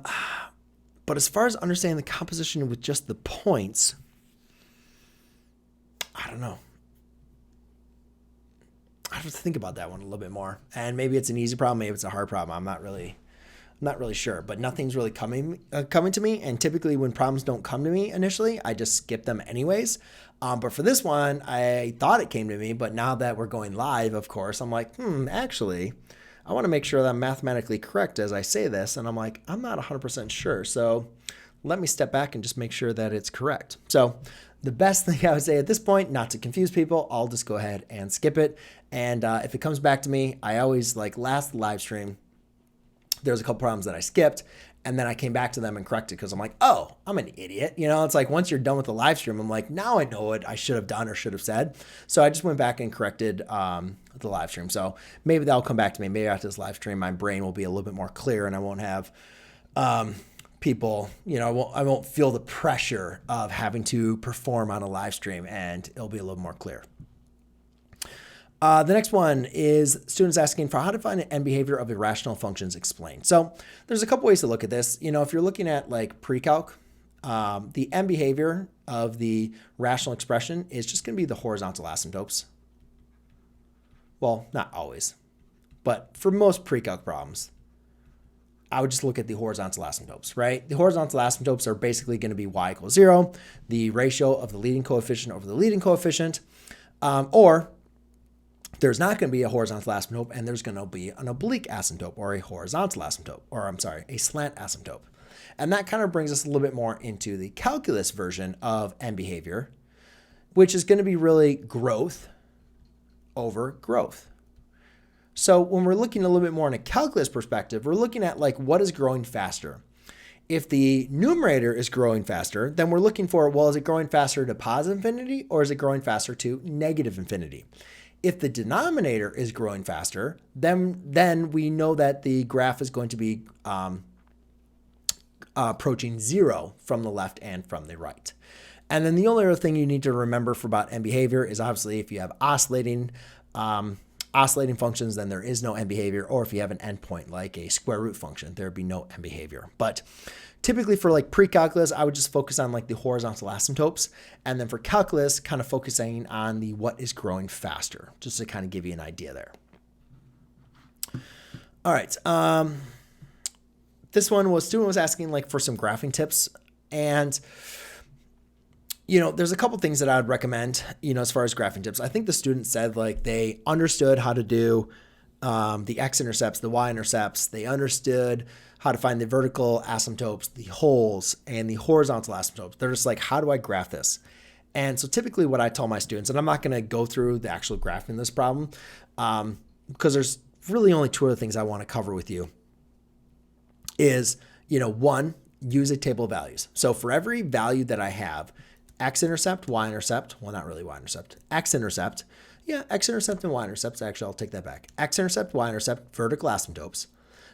as far as understanding the composition with just the points, I don't know. I have to think about that one a little bit more. And maybe it's an easy problem, maybe it's a hard problem. I'm not really sure, but nothing's really coming to me. And typically when problems don't come to me initially, I just skip them anyways. But for this one, I thought it came to me, but now that we're going live, of course, I'm like, actually, I want to make sure that I'm mathematically correct as I say this. And I'm like, I'm not 100% sure. So let me step back and just make sure that it's correct. So the best thing I would say at this point, not to confuse people, I'll just go ahead and skip it. And if it comes back to me, I always, like last live stream, there's a couple problems that I skipped, and then I came back to them and corrected because I'm like, oh, I'm an idiot. You know, it's like once you're done with the live stream, I'm like, now I know what I should have done or should have said. So I just went back and corrected the live stream. So maybe that'll come back to me. Maybe after this live stream, my brain will be a little bit more clear and I won't have people, you know, I won't feel the pressure of having to perform on a live stream, and it'll be a little more clear. The next one is students asking for how to find an end behavior of irrational functions explained. So there's a couple ways to look at this. You know, if you're looking at like pre-calc, the end behavior of the rational expression is just going to be the horizontal asymptotes. Well, not always, but for most pre-calc problems, I would just look at the horizontal asymptotes, right? The horizontal asymptotes are basically going to be y equals 0, the ratio of the leading coefficient over the leading coefficient, or there's not going to be a horizontal asymptote and there's going to be an oblique asymptote or a horizontal asymptote, or I'm sorry, a slant asymptote. And that kind of brings us a little bit more into the calculus version of end behavior, which is going to be really growth over growth. So when we're looking a little bit more in a calculus perspective, we're looking at like what is growing faster. If the numerator is growing faster, then we're looking for, well, is it growing faster to positive infinity or is it growing faster to negative infinity? If the denominator is growing faster, then we know that the graph is going to be approaching 0 from the left and from the right. And then the only other thing you need to remember for about end behavior is obviously if you have oscillating functions, then there is no end behavior, or if you have an endpoint like a square root function, there would be no end behavior. But typically for like pre-calculus, I would just focus on like the horizontal asymptotes. And then for calculus, kind of focusing on the what is growing faster, just to kind of give you an idea there. All right. This one was, student was asking like for some graphing tips. And there's a couple things that I would recommend, as far as graphing tips. I think the student said like they understood how to do the x-intercepts, the y-intercepts. They understood how to find the vertical asymptotes, the holes, and the horizontal asymptotes. They're just like, how do I graph this? And so typically what I tell my students, and I'm not going to go through the actual graphing this problem because there's really only two other things I want to cover with you is, one, use a table of values. So for every value that I have, x-intercept, y-intercept, well, not really y-intercept, x-intercept, yeah, x-intercept and y-intercepts, actually, I'll take that back. X-intercept, y-intercept, vertical asymptotes.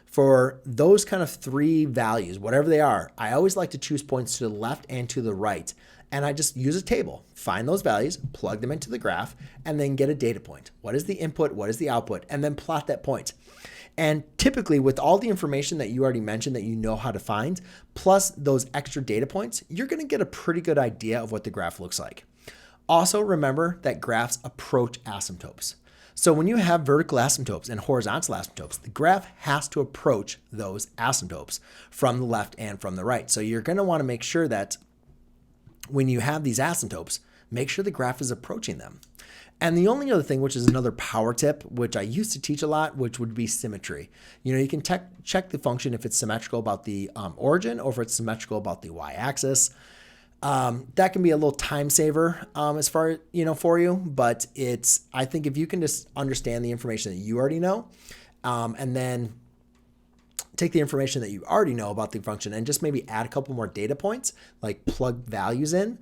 For those kind of three values, whatever they are, I always like to choose points to the left and to the right. And I just use a table, find those values, plug them into the graph, and then get a data point. What is the input? What is the output? And then plot that point. And typically with all the information that you already mentioned that you know how to find, plus those extra data points, you're going to get a pretty good idea of what the graph looks like. Also remember that graphs approach asymptotes. So when you have vertical asymptotes and horizontal asymptotes, the graph has to approach those asymptotes from the left and from the right. So you're going to want to make sure that when you have these asymptotes, make sure the graph is approaching them. And the only other thing, which is another power tip, which I used to teach a lot, which would be symmetry. You can check the function if it's symmetrical about the origin or if it's symmetrical about the y-axis. That can be a little time saver as far for you, but I think if you can just understand the information that you already know, and then take the information that you already know about the function and just maybe add a couple more data points, like plug values in,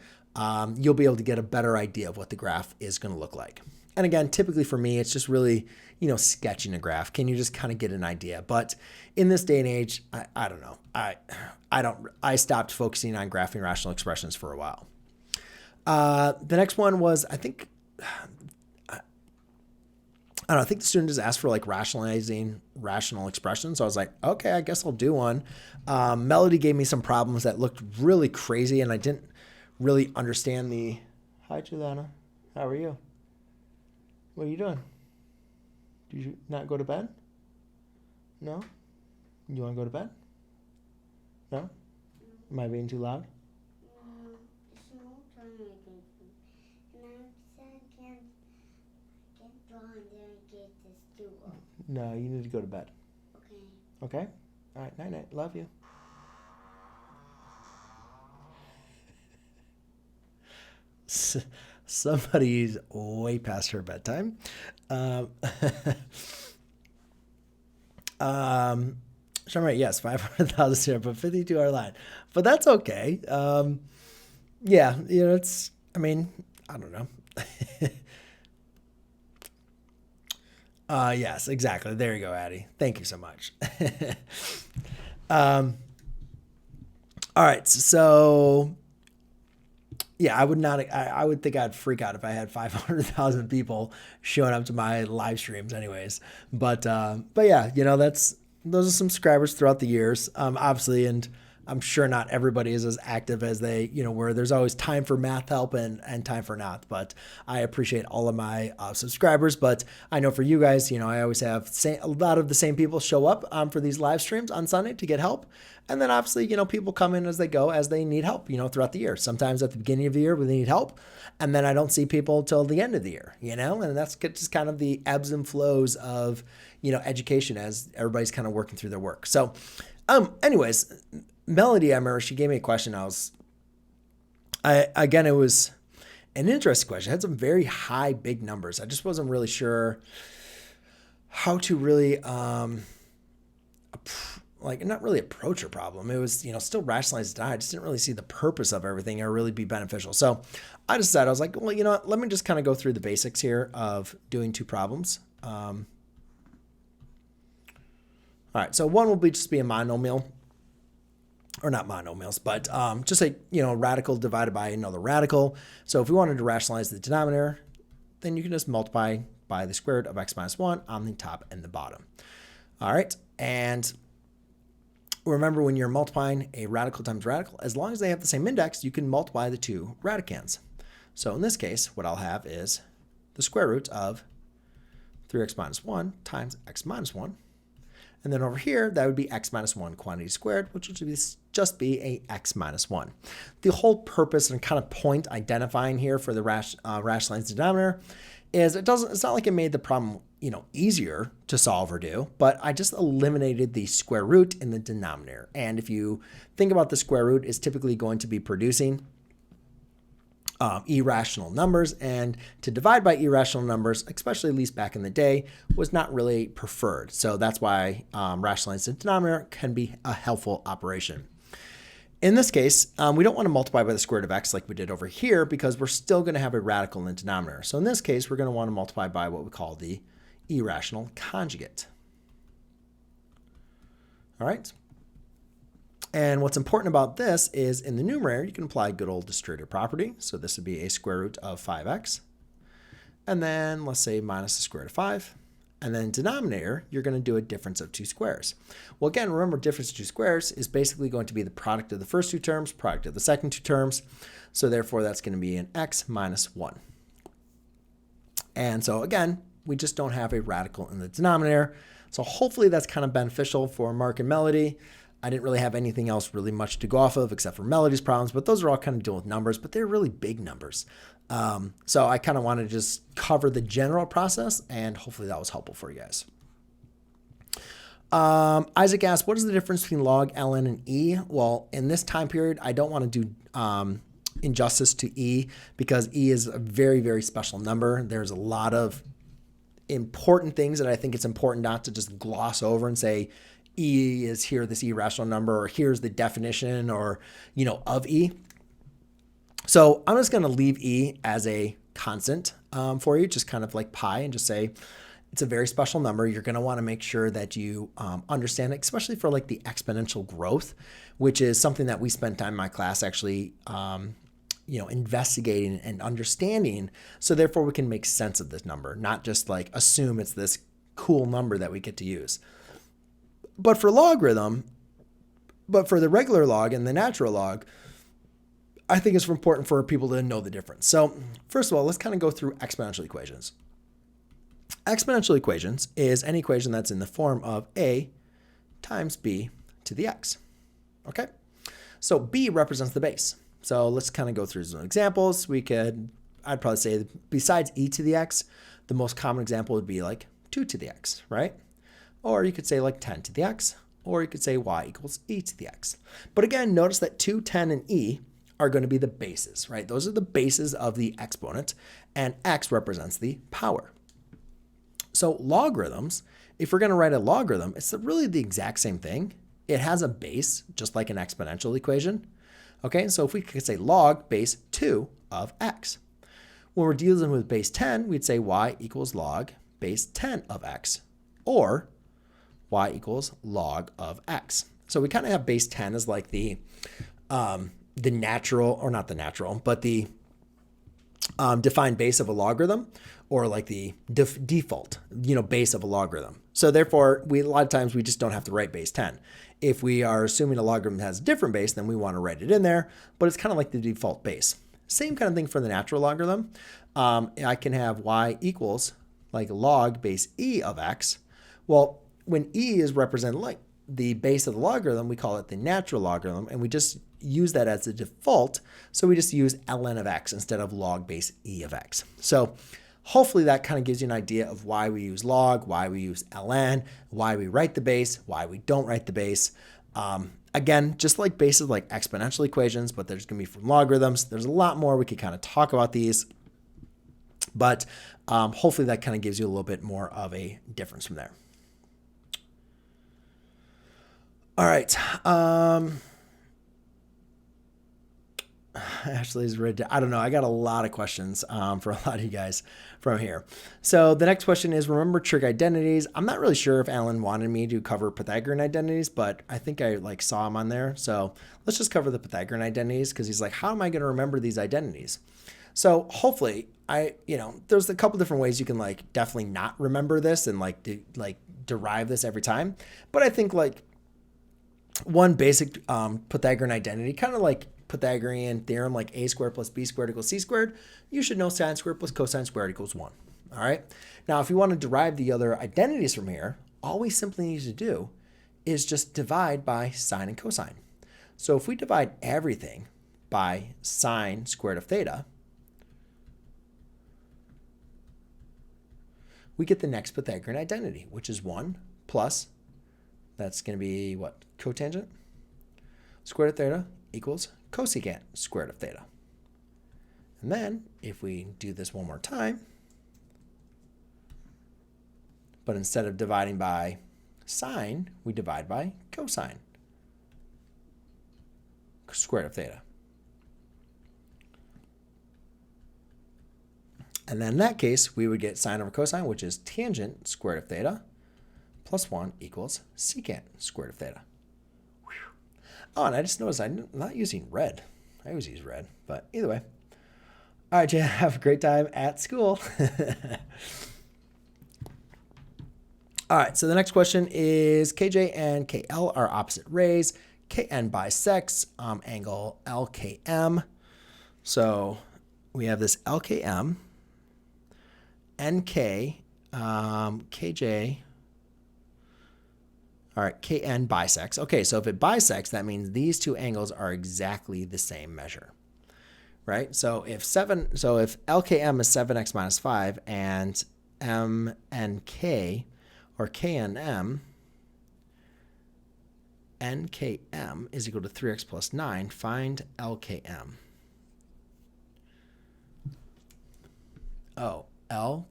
you'll be able to get a better idea of what the graph is going to look like. And again, typically for me, it's just really, sketching a graph. Can you just kind of get an idea? But in this day and age, I don't know. I stopped focusing on graphing rational expressions for a while. The next one was, I think the student just asked for like rationalizing rational expressions. So I was like, okay, I guess I'll do one. Melody gave me some problems that looked really crazy and I didn't really understand the, hi Juliana, how are you? What are you doing? Did you not go to bed? No? You want to go to bed? No? Am I being too loud? No, you need to go to bed. Okay? Okay? All right, night-night. Love you. Somebody's way past her bedtime. Yes, 500,000 here, but 52-hour line. But that's okay. Yeah, I don't know. Yes, exactly. There you go, Addie. Thank you so much. All right, so yeah, I would think I'd freak out if I had 500,000 people showing up to my live streams anyways. But yeah, those are some subscribers throughout the years, obviously, and I'm sure not everybody is as active as they, where there's always time for math help and time for not. But I appreciate all of my subscribers. But I know for you guys, I always have a lot of the same people show up for these live streams on Sunday to get help. And then obviously, people come in as they go, as they need help, throughout the year. Sometimes at the beginning of the year when they need help. And then I don't see people till the end of the year, and that's just kind of the ebbs and flows of, education as everybody's kind of working through their work. So anyways, Melody, I remember she gave me a question. It was an interesting question. It had some very high, big numbers. I just wasn't really sure how to really like not really approach a problem. It was, still rationalized. I just didn't really see the purpose of everything or really be beneficial. So I decided, I was like, well, you know what? Let me just kind of go through the basics here of doing two problems. All right, so one will be just be a monomial, or not monomials, but just a radical divided by another radical. So if we wanted to rationalize the denominator, then you can just multiply by the square root of x minus 1 on the top and the bottom. All right, and remember, when you're multiplying a radical times radical, as long as they have the same index, you can multiply the two radicands. So in this case, what I'll have is the square root of 3x minus 1 times x minus 1. And then over here, that would be x minus 1 quantity squared, which would just be a x minus 1. The whole purpose and kind of point identifying here for the rationalized denominator is it's not like it made the problem easier to solve or do, but I just eliminated the square root in the denominator. And if you think about the square root, is typically going to be producing irrational numbers, and to divide by irrational numbers, especially at least back in the day, was not really preferred. So that's why rationalizing the denominator can be a helpful operation. In this case, we don't want to multiply by the square root of x like we did over here, because we're still going to have a radical in the denominator. So in this case, we're going to want to multiply by what we call the irrational conjugate. All right. And what's important about this is in the numerator, you can apply good old distributive property. So this would be a square root of 5x. And then let's say minus the square root of 5. And then denominator, you're going to do a difference of two squares. Well, again, remember, difference of two squares is basically going to be the product of the first two terms, product of the second two terms. So therefore, that's going to be an x minus 1. And so again, we just don't have a radical in the denominator. So hopefully that's kind of beneficial for Mark and Melody. I didn't really have anything else really much to go off of except for Melody's problems, but those are all kind of dealing with numbers, but they're really big numbers. So I kind of wanted to just cover the general process, and hopefully that was helpful for you guys. Isaac asked, what is the difference between log, ln, and e? Well, in this time period, I don't want to do injustice to e, because e is a very, very special number. There's a lot of important things that I think it's important not to just gloss over and say, E is here, this irrational number, or here's the definition, or, of E. So I'm just going to leave E as a constant for you, just kind of like pi, and just say it's a very special number. You're going to want to make sure that you understand it, especially for like the exponential growth, which is something that we spent time in my class actually, investigating and understanding. So therefore we can make sense of this number, not just like assume it's this cool number that we get to use. But for the regular log and the natural log, I think it's important for people to know the difference. So first of all, let's kind of go through exponential equations. Exponential equations is an equation that's in the form of a times b to the x. Okay? So b represents the base. So let's kind of go through some examples. I'd probably say besides e to the x, the most common example would be like 2 to the x, right? Or you could say like 10 to the x, or you could say y equals e to the x. But again, notice that 2, 10, and e are going to be the bases, right? Those are the bases of the exponent, and x represents the power. So logarithms, if we're going to write a logarithm, it's really the exact same thing. It has a base, just like an exponential equation. Okay, so if we could say log base 2 of x. When we're dealing with base 10, we'd say y equals log base 10 of x, or y equals log of x. So we kind of have base 10 as like the natural, or not the natural, but the defined base of a logarithm, or like the default, base of a logarithm. So therefore, a lot of times we just don't have to write base 10. If we are assuming a logarithm has a different base, then we want to write it in there, but it's kind of like the default base. Same kind of thing for the natural logarithm. I can have y equals like log base e of x. Well, when e is represented like the base of the logarithm, we call it the natural logarithm, and we just use that as the default. So we just use ln of x instead of log base e of x. So hopefully that kind of gives you an idea of why we use log, why we use ln, why we write the base, why we don't write the base. Again, just like bases like exponential equations, but there's going to be from logarithms. There's a lot more. We could kind of talk about these, but hopefully that kind of gives you a little bit more of a difference from there. All right. Actually, is read. I don't know. I got a lot of questions for a lot of you guys from here. So the next question is: remember trig identities? I'm not really sure if Alan wanted me to cover Pythagorean identities, but I think I saw him on there. So let's just cover the Pythagorean identities because he's like, how am I going to remember these identities? So hopefully, there's a couple different ways you can definitely not remember this and derive this every time. But I think one basic Pythagorean identity, kind of like Pythagorean theorem, like a squared plus b squared equals c squared, you should know sine squared plus cosine squared equals 1. All right. Now, if you want to derive the other identities from here, all we simply need to do is just divide by sine and cosine. So if we divide everything by sine squared of theta, we get the next Pythagorean identity, which is 1 plus, that's going to be what? Cotangent squared of theta equals cosecant squared of theta. And then if we do this one more time, but instead of dividing by sine, we divide by cosine squared of theta. And then in that case, we would get sine over cosine, which is tangent squared of theta, plus 1 equals secant squared of theta. Oh, and I just noticed I'm not using red. I always use red, but either way. All right, Jay, have a great time at school. All right, so the next question is KJ and KL are opposite rays. KN bisects angle LKM. So we have this LKM, NK, KJ. All right, KN bisects. Okay, so if it bisects, that means these two angles are exactly the same measure, right? So if LKM is 7x minus 5 and MNK or KNM, NKM is equal to 3x plus 9, find LKM. Oh, L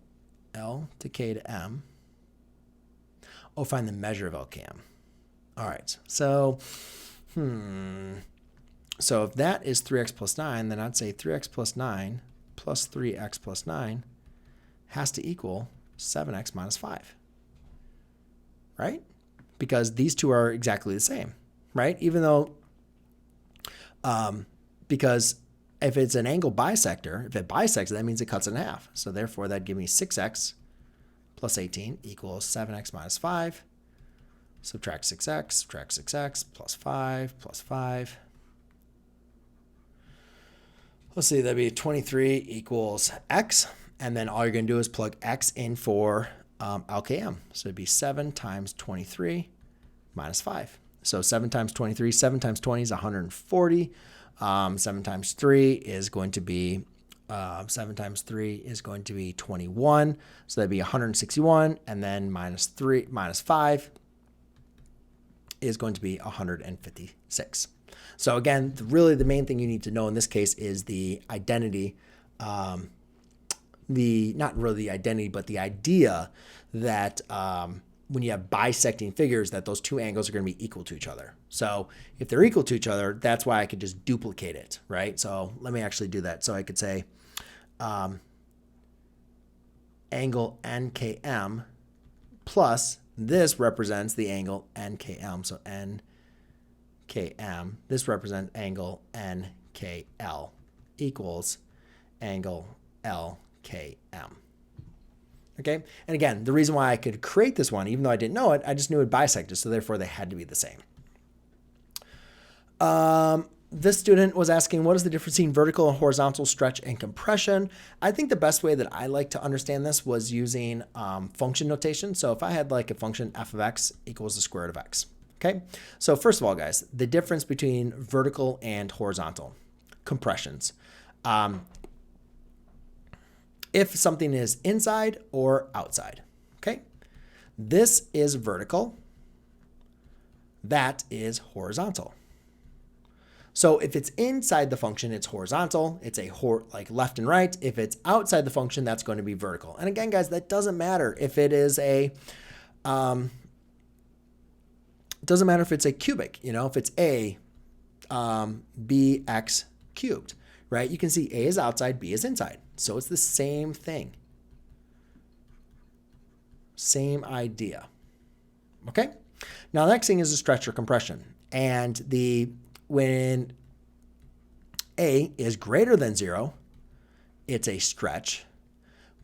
to K to M. Oh, find the measure of LKM. All right, so if that is 3x plus 9, then I'd say 3x plus 9 plus 3x plus 9 has to equal 7x minus 5, right? Because these two are exactly the same, right? Even though, because if it's an angle bisector, if it bisects, that means it cuts it in half. So therefore, that'd give me 6x plus 18 equals 7x minus 5. Subtract 6x, plus 5. Let's see, that'd be 23 equals x. And then all you're going to do is plug x in for LKM. So it'd be 7 times 23 minus 5. So 7 times 23, 7 times 20 is 140. 7 times 3 is going to be 21. So that'd be 161. And then minus 5 is going to be 156. So again, really the main thing you need to know in this case is the identity, not really the identity, but the idea that when you have bisecting figures, that those two angles are going to be equal to each other. So if they're equal to each other, that's why I could just duplicate it, right? So let me actually do that. So I could say angle NKM plus this represents the angle NKM. So NKM, this represents angle NKL equals angle LKM. Okay, and again, the reason why I could create this one, even though I didn't know it, I just knew it bisected, so therefore they had to be the same. This student was asking, what is the difference between vertical and horizontal stretch and compression? I think the best way that I like to understand this was using function notation. So if I had like a function f of x equals the square root of x. Okay, so first of all, guys, the difference between vertical and horizontal compressions. If something is inside or outside, okay? This is vertical. That is horizontal. So if it's inside the function, it's horizontal. It's like left and right. If it's outside the function, that's going to be vertical. And again, guys, that doesn't matter if it is a doesn't matter if it's a cubic, if it's a bx cubed, right? You can see a is outside, b is inside. So it's the same thing. Same idea. Okay? Now the next thing is a stretch or compression. And when a is greater than 0, it's a stretch.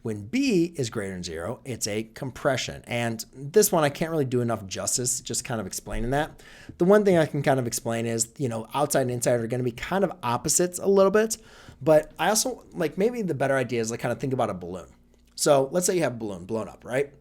When b is greater than 0, it's a compression. And this one, I can't really do enough justice just kind of explaining that. The one thing I can kind of explain is, outside and inside are going to be kind of opposites a little bit. But I also, maybe the better idea is kind of think about a balloon. So let's say you have a balloon blown up, right?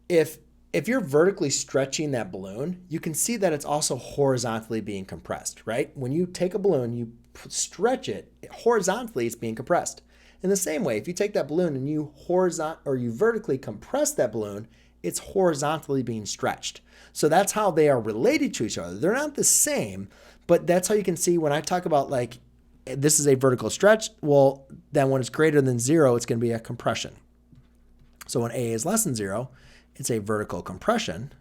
If you're vertically stretching that balloon, you can see that it's also horizontally being compressed, right? When you take a balloon, you stretch it horizontally, it's being compressed. In the same way, if you take that balloon and you vertically compress that balloon, it's horizontally being stretched. So that's how they are related to each other. They're not the same, but that's how you can see when I talk about this is a vertical stretch, well, then when it's greater than 0, it's going to be a compression. So when a is less than 0, it's a vertical compression.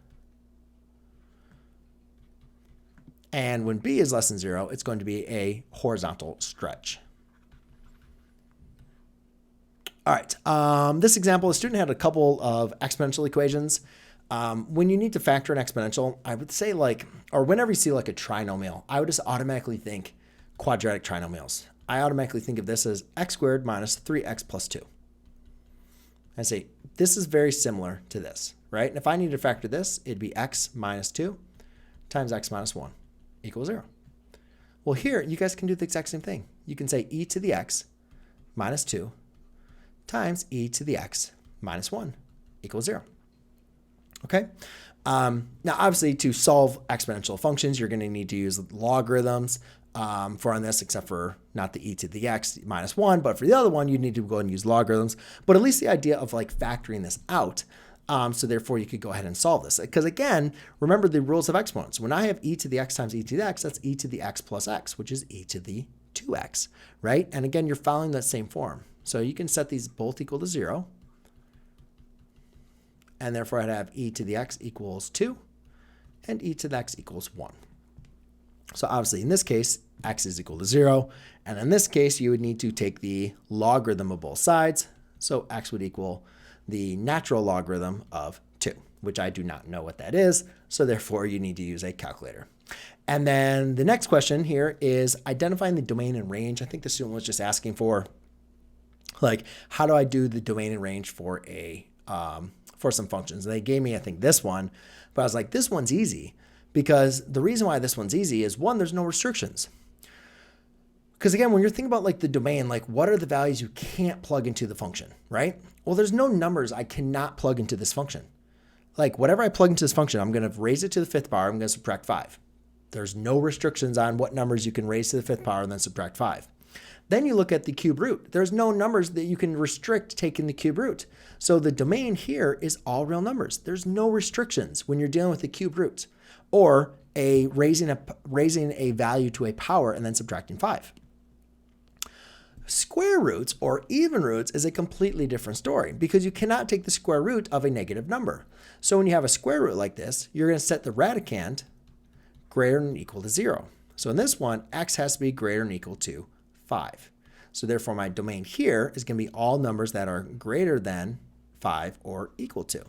And when b is less than 0, it's going to be a horizontal stretch. All right, this example, a student had a couple of exponential equations. When you need to factor an exponential, I would say or whenever you see a trinomial, I would just automatically think quadratic trinomials. I automatically think of this as x squared minus 3x plus 2. I say, this is very similar to this, right? And if I need to factor this, it'd be x minus 2 times x minus 1 equals 0. Well, here, you guys can do the exact same thing. You can say e to the x minus 2 times e to the x minus 1 equals 0. Okay? Now, obviously, to solve exponential functions, you're going to need to use logarithms on this, except for not the e to the x minus 1, but for the other one, you need to go and use logarithms. But at least the idea of factoring this out, so therefore you could go ahead and solve this. Because again, remember the rules of exponents. When I have e to the x times e to the x, that's e to the x plus x, which is e to the 2x, right? And again, you're following that same form. So you can set these both equal to 0. And therefore, I'd have e to the x equals 2 and e to the x equals 1. So obviously, in this case, x is equal to 0. And in this case, you would need to take the logarithm of both sides. So x would equal the natural logarithm of 2, which I do not know what that is. So therefore, you need to use a calculator. And then the next question here is identifying the domain and range. I think the student was just asking for, how do I do the domain and range for for some functions? And they gave me, I think, this one. But I was like, this one's easy. Because the reason why this one's easy is, one, there's no restrictions. Because again, when you're thinking about the domain, what are the values you can't plug into the function, right? Well, there's no numbers I cannot plug into this function. Whatever I plug into this function, I'm going to raise it to the 5th power, I'm going to subtract 5. There's no restrictions on what numbers you can raise to the 5th power and then subtract 5. Then you look at the cube root. There's no numbers that you can restrict taking the cube root. So the domain here is all real numbers. There's no restrictions when you're dealing with the cube root or raising a value to a power and then subtracting 5. Square roots or even roots is a completely different story because you cannot take the square root of a negative number. So when you have a square root like this, you're going to set the radicand greater than or equal to 0. So in this one, x has to be greater than or equal to 5. So therefore, my domain here is going to be all numbers that are greater than 5 or equal to.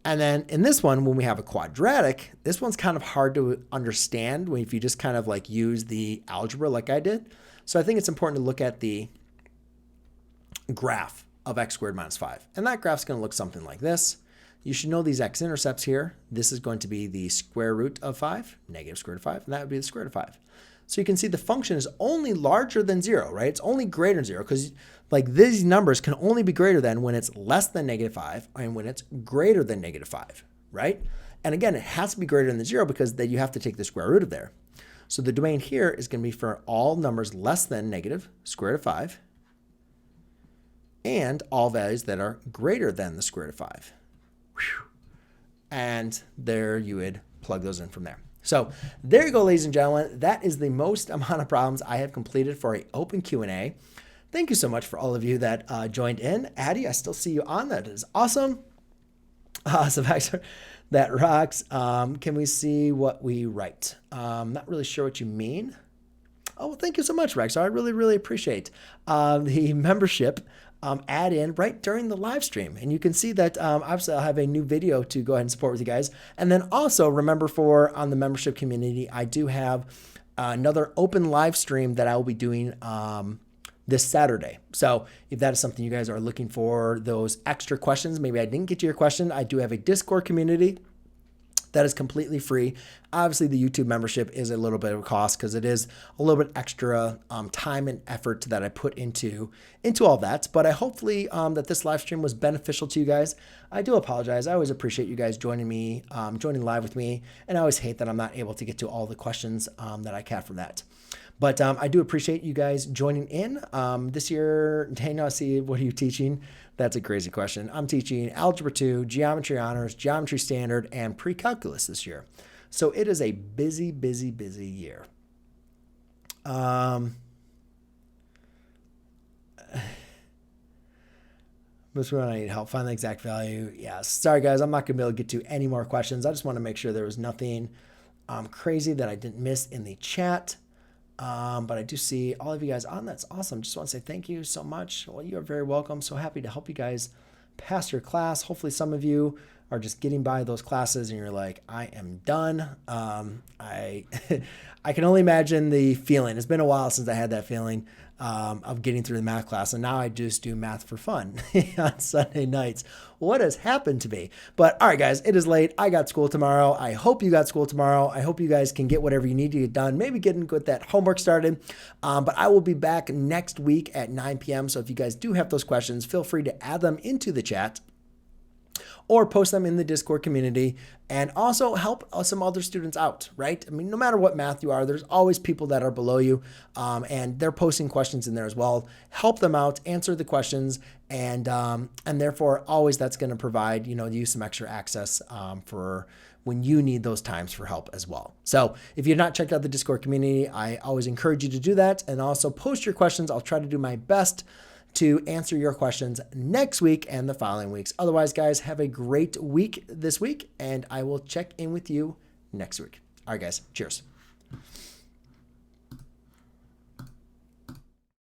And then in this one, when we have a quadratic, this one's kind of hard to understand if you just kind of use the algebra like I did. So I think it's important to look at the graph of x squared minus 5. And that graph's going to look something like this. You should know these x-intercepts here. This is going to be the square root of 5, negative square root of 5, and that would be the square root of 5. So you can see the function is only larger than 0, right? It's only greater than 0 because these numbers can only be greater than when it's less than negative 5 and when it's greater than negative 5, right? And again, it has to be greater than 0 because then you have to take the square root of there. So the domain here is going to be for all numbers less than negative square root of 5 and all values that are greater than the square root of 5. Whew. And there you would plug those in from there. So there you go, ladies and gentlemen. That is the most amount of problems I have completed for an open Q&A. Thank you so much for all of you that joined in. Addie, I still see you on. That is awesome. That rocks. Can we see what we write? Not really sure what you mean. Oh, well, thank you so much, Rex. I really, really appreciate the membership add in right during the live stream. And you can see that obviously I'll have a new video to go ahead and support with you guys. And then also remember for on the membership community, I do have another open live stream that I will be doing this Saturday. So if that is something you guys are looking for, those extra questions, maybe I didn't get to your question, I do have a Discord community that is completely free. Obviously, the YouTube membership is a little bit of a cost because it is a little bit extra time and effort that I put into all that. But I hopefully that this live stream was beneficial to you guys. I do apologize. I always appreciate you guys joining me, joining live with me, and I always hate that I'm not able to get to all the questions that I can from that. But I do appreciate you guys joining in. This year, Daniel, I see, what are you teaching? That's a crazy question. I'm teaching Algebra 2, Geometry Honors, Geometry Standard, and Pre-Calculus this year. So it is a busy, busy, busy year. Most when I need help, find the exact value. Yes. Sorry, guys. I'm not going to be able to get to any more questions. I just want to make sure there was nothing crazy that I didn't miss in the chat. But I do see all of you guys on. That's awesome. Just want to say thank you so much. Well, you are very welcome. So happy to help you guys pass your class. Hopefully some of you are just getting by those classes and you're like, I am done. I can only imagine the feeling. It's been a while since I had that feeling of getting through the math class. And now I just do math for fun on Sunday nights. What has happened to me? But all right, guys, it is late. I got school tomorrow. I hope you got school tomorrow. I hope you guys can get whatever you need to get done. Maybe getting with that homework started. But I will be back next week at 9 p.m. So if you guys do have those questions, feel free to add them into the chat or post them in the Discord community, and also help some other students out, right? I mean, no matter what math you are, there's always people that are below you, and they're posting questions in there as well. Help them out, answer the questions, and therefore always that's going to provide, you some extra access for when you need those times for help as well. So if you've not checked out the Discord community, I always encourage you to do that, and also post your questions. I'll try to do my best to answer your questions next week and the following weeks. Otherwise, guys, have a great week this week, and I will check in with you next week. All right, guys, cheers.